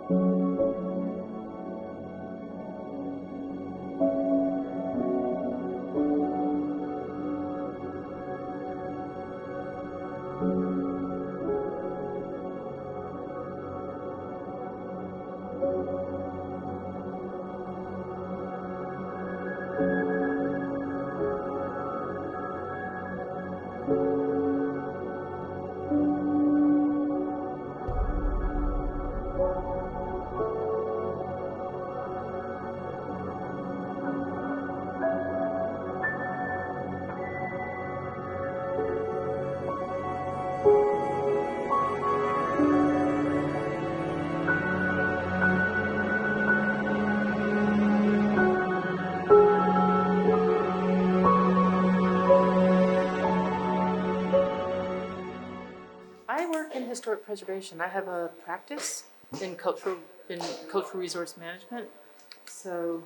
I work in historic preservation. I have a practice in cultural resource management. So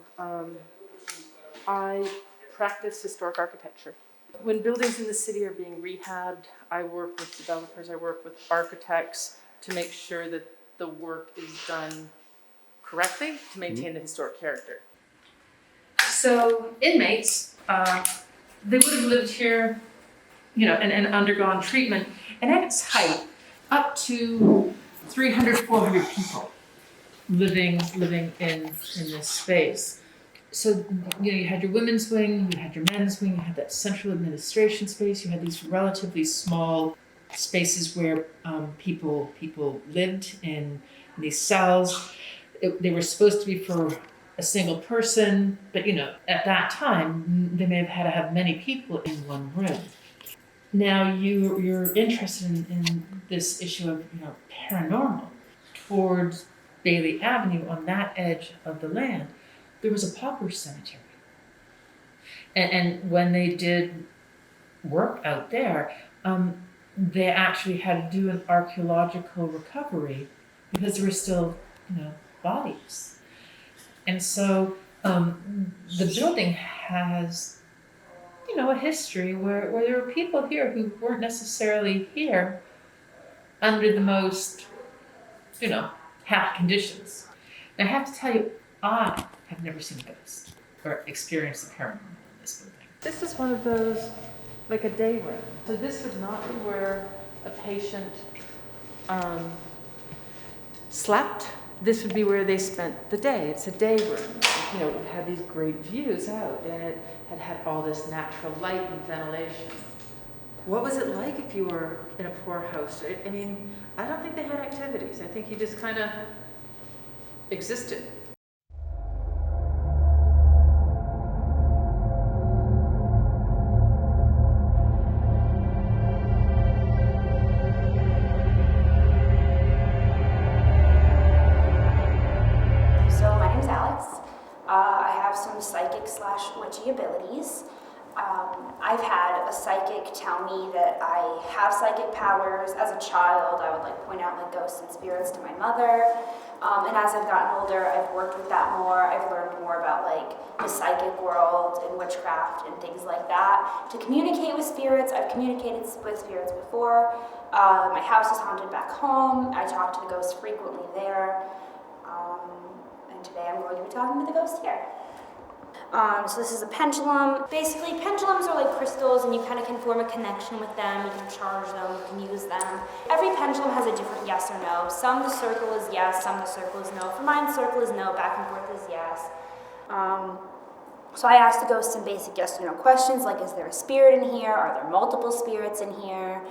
I practice historic architecture. When buildings in the city are being rehabbed, I work with developers, I work with architects to make sure that the work is done correctly to maintain the historic character. So inmates, they would have lived here, and undergone treatment, and at its height, up to 300, 400 people living in this space. So, you had your women's wing, you had your men's wing, you had that central administration space, you had these relatively small spaces where people lived in these cells. They were supposed to be for a single person, but at that time, they may have had to have many people in one room. Now you're interested in this issue of paranormal. Towards Bailey Avenue, on that edge of the land, there was a pauper cemetery. And when they did work out there, they actually had to do an archaeological recovery because there were still bodies. And so the building has a history where there were people here who weren't necessarily here under the most, happy conditions. And I have to tell you, I have never seen a ghost or experienced the paranormal in this building. This is one of those, like a day room. So this would not be where a patient slept. This would be where they spent the day. It's a day room. It had these great views out, and it had all this natural light and ventilation. What was it like if you were in a poor house? I mean, I don't think they had activities. I think you just kind of existed. So my name's Alex. I have some psychic/witchy abilities. I've had a psychic tell me that I have psychic powers. As a child, I would point out ghosts and spirits to my mother. And as I've gotten older, I've worked with that more. I've learned more about the psychic world and witchcraft and things like that. To communicate with spirits, I've communicated with spirits before. My house is haunted back home. I talk to the ghosts frequently there. And today I'm going to be talking to the ghost here. So this is a pendulum. Basically, pendulums are like crystals, and you kind of can form a connection with them. You can charge them, you can use them. Every pendulum has a different yes or no. Some the circle is yes, some the circle is no. For mine, circle is no, back and forth is yes. So I asked the ghost some basic yes or no questions, like is there a spirit in here? Are there multiple spirits in here?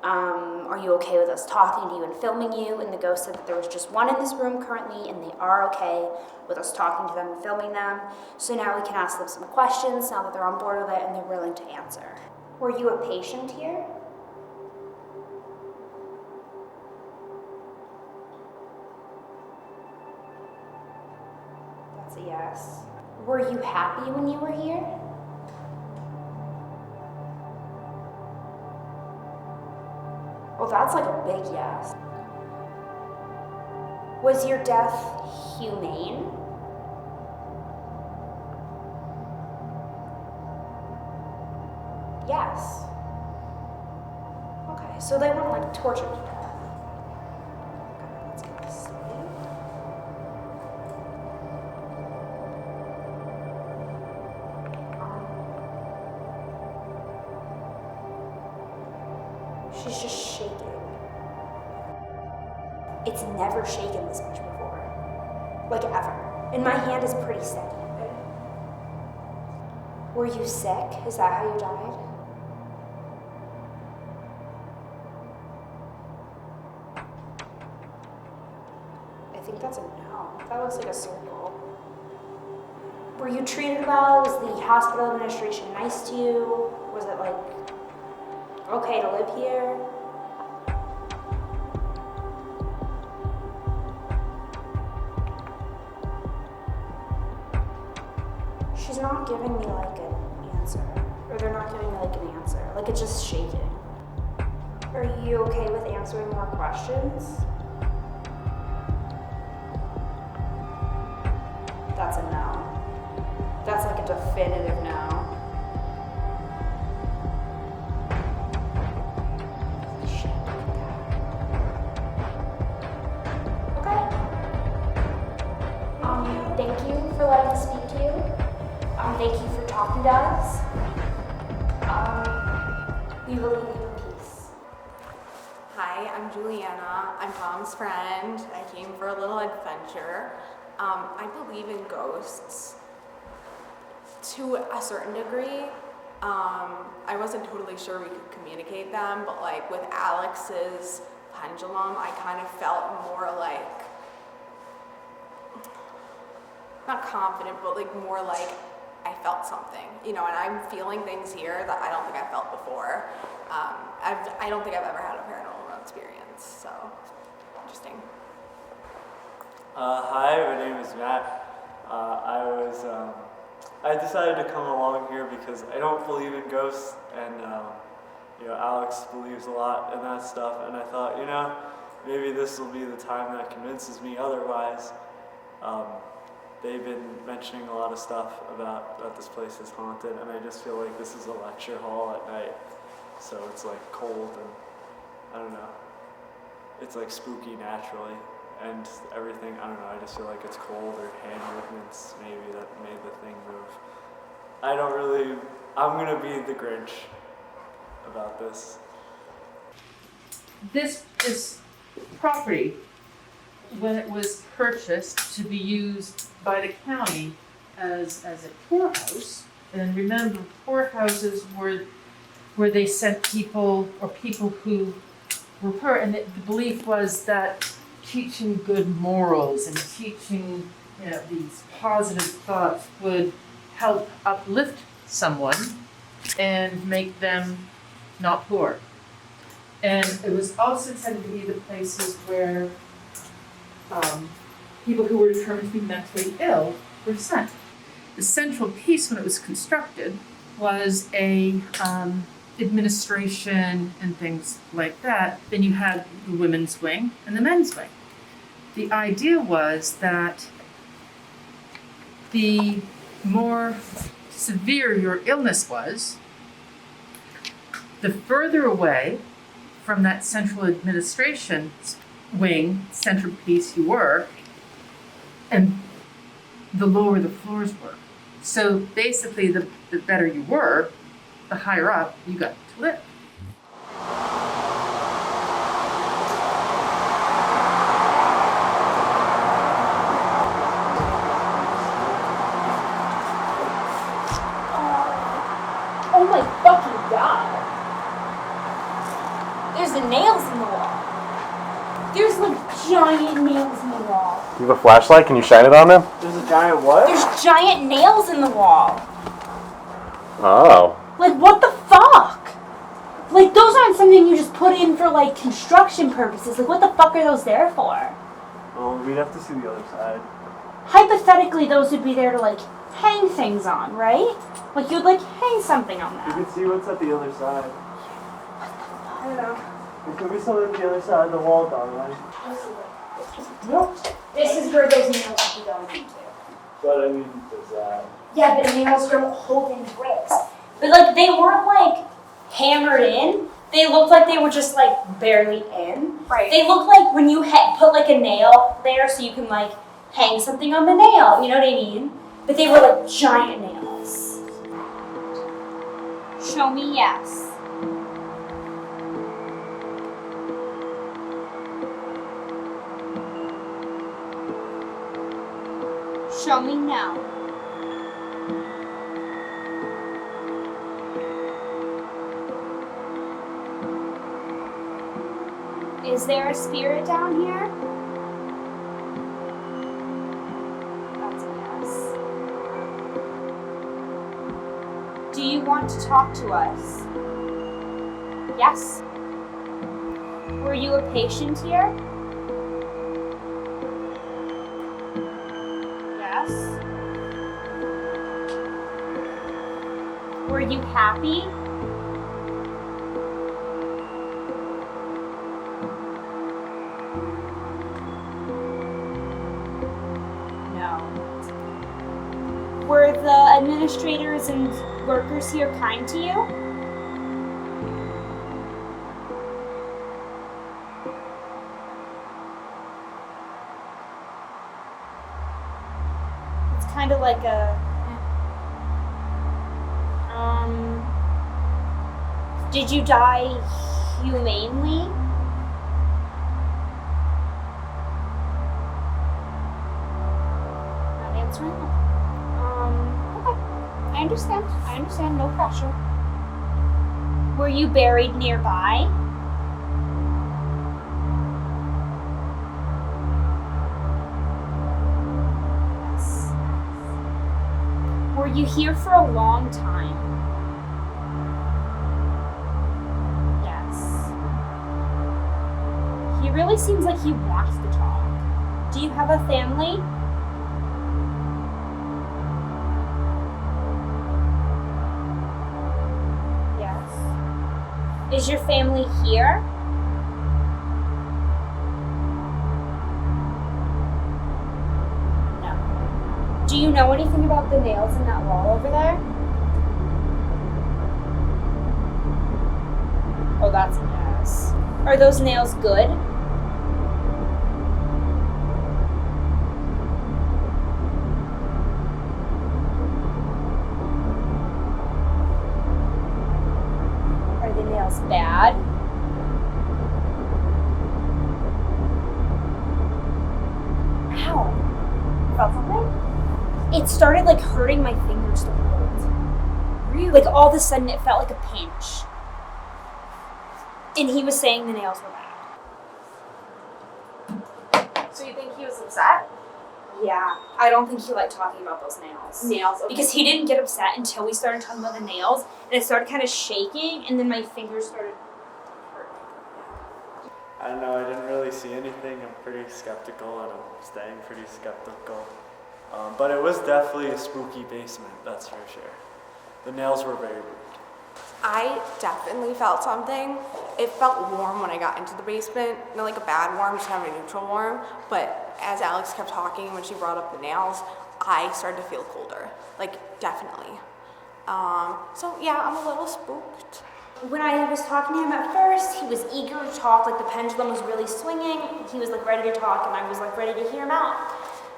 Are you okay with us talking to you and filming you? And the ghost said that there was just one in this room currently, and they are okay with us talking to them and filming them. So now we can ask them some questions now that they're on board with it and they're willing to answer. Were you a patient here? That's a yes. Were you happy when you were here? Well, that's like a big yes. Was your death humane? Yes. Okay, so they weren't tortured to death. Okay, let's get this straight. She's just shaking. It's never shaken this much before. Like ever. And my hand is pretty steady. Were you sick? Is that how you died? I think that's a no. That looks like a circle. Were you treated well? Was the hospital administration nice to you? Was it like okay to live here? She's not giving me like an answer. Or they're not giving me like an answer. Like it's just shaking. Are you okay with answering more questions? That's a no. That's like a definitive no. Shit, look at that. Okay. Thank you for letting us speak to you. Thank you for talking to us. We will leave you in peace. Hi, I'm Juliana. I'm Tom's friend. I came for a little adventure. I believe in ghosts to a certain degree. I wasn't totally sure we could communicate them, but like with Alex's pendulum, I kind of felt more like, not confident, but like more like I felt something, and I'm feeling things here that I don't think I felt before. I don't think I've ever had a paranormal experience, so interesting. Hi, my name is Matt. I decided to come along here because I don't believe in ghosts, and Alex believes a lot in that stuff, and I thought, maybe this will be the time that convinces me otherwise. They've been mentioning a lot of stuff about that this place is haunted, and I just feel like this is a lecture hall at night, so it's like cold and I don't know. It's like spooky naturally, and everything. I don't know. I just feel like it's cold or hand movements maybe that made the thing move. I'm gonna be the Grinch about this. This property, when it was purchased to be used by the county as a poorhouse, and remember, poorhouses were where they sent people who were poor, and the belief was that teaching good morals and teaching these positive thoughts would help uplift someone and make them not poor. And it was also tended to be the places where people who were determined to be mentally ill were sent. The central piece when it was constructed was a administration and things like that. Then you had the women's wing and the men's wing. The idea was that the more severe your illness was, the further away from that central administration wing, centerpiece you were, and the lower the floors were. So basically, the better you were, the higher up you got to live. Oh my fucking god! There's the nails in the wall. There's like giant nails in the wall. You have a flashlight? Can you shine it on them? There's a giant what? There's giant nails in the wall. Oh. Like, what the fuck? Like, those aren't something you just put in for, like, construction purposes. Like, what the fuck are those there for? Well, we'd have to see the other side. Hypothetically, those would be there to, like, hang things on, right? Like, you'd, like, hang something on You that. can see what's at the other side. I don't know. There could be something at the other side of the wall, darling. Nope. This is where those nails would be going into. But I mean, there's that. Yeah, but nails don't hold in bricks. But, like, they weren't, like, hammered in. They looked like they were just, like, barely in. Right. They look like when you put, like, a nail there so you can, like, hang something on the nail. You know what I mean? But they were, like, giant nails. Show me yes. Show me now. Is there a spirit down here? That's a yes. Do you want to talk to us? Yes. Were you a patient here? Yes. Were you happy? No. Were the administrators and workers here kind to you? It's kind of like a did you die humanely? Not answering? Okay. I understand, no pressure. Were you buried nearby? Yes. Were you here for a long time? Yes. He really seems like he wants to talk. Do you have a family? Yes. Is your family here? No. Do you know anything about the nails in that wall over there? Oh, that's a yes. Are those nails good? Are the nails bad? Ow. You felt something? It started like hurting my fingers to hold. Really? Like all of a sudden it felt like a pinch. And he was saying the nails were bad. So you think he was upset? Yeah. I don't think he liked talking about those nails. Nails. Okay. Because he didn't get upset until we started talking about the nails, and it started kind of shaking, and then my fingers started hurting. I don't know, I didn't really see anything. I'm pretty skeptical and I'm staying pretty skeptical. But it was definitely a spooky basement, that's for sure. The nails were very weird. I definitely felt something. It felt warm when I got into the basement. Not like a bad warm, just kind of a neutral warm. But as Alex kept talking, when she brought up the nails, I started to feel colder. Like, definitely. So yeah, I'm a little spooked. When I was talking to him at first, he was eager to talk, like the pendulum was really swinging. He was like ready to talk, and I was like ready to hear him out.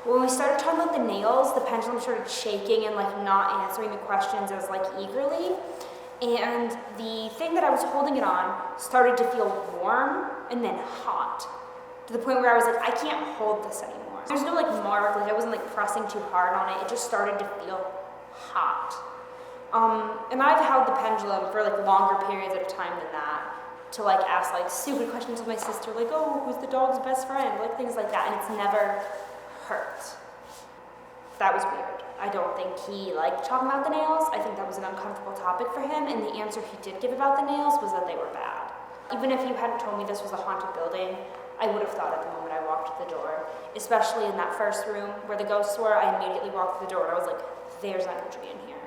When we started talking about the nails, the pendulum started shaking and like not answering the questions as like eagerly. And the thing that I was holding it on started to feel warm and then hot, to the point where I was like, I can't hold this anymore. There's no like mark, like I wasn't like pressing too hard on it. It just started to feel hot. And I've held the pendulum for like longer periods at a time than that, to like ask like stupid questions of my sister, like, oh, who's the dog's best friend? Like things like that, and it's never hurt. That was weird. I don't think he liked talking about the nails. I think that was an uncomfortable topic for him, and the answer he did give about the nails was that they were bad. Even if you hadn't told me this was a haunted building, I would have thought at the moment I walked through the door, especially in that first room where the ghosts were. I immediately walked through the door and I was like, there's energy in here.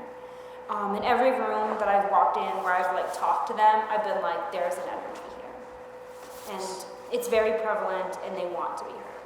In every room that I've walked in where I've like talked to them, I've been like, there's an energy here. And it's very prevalent and they want to be heard.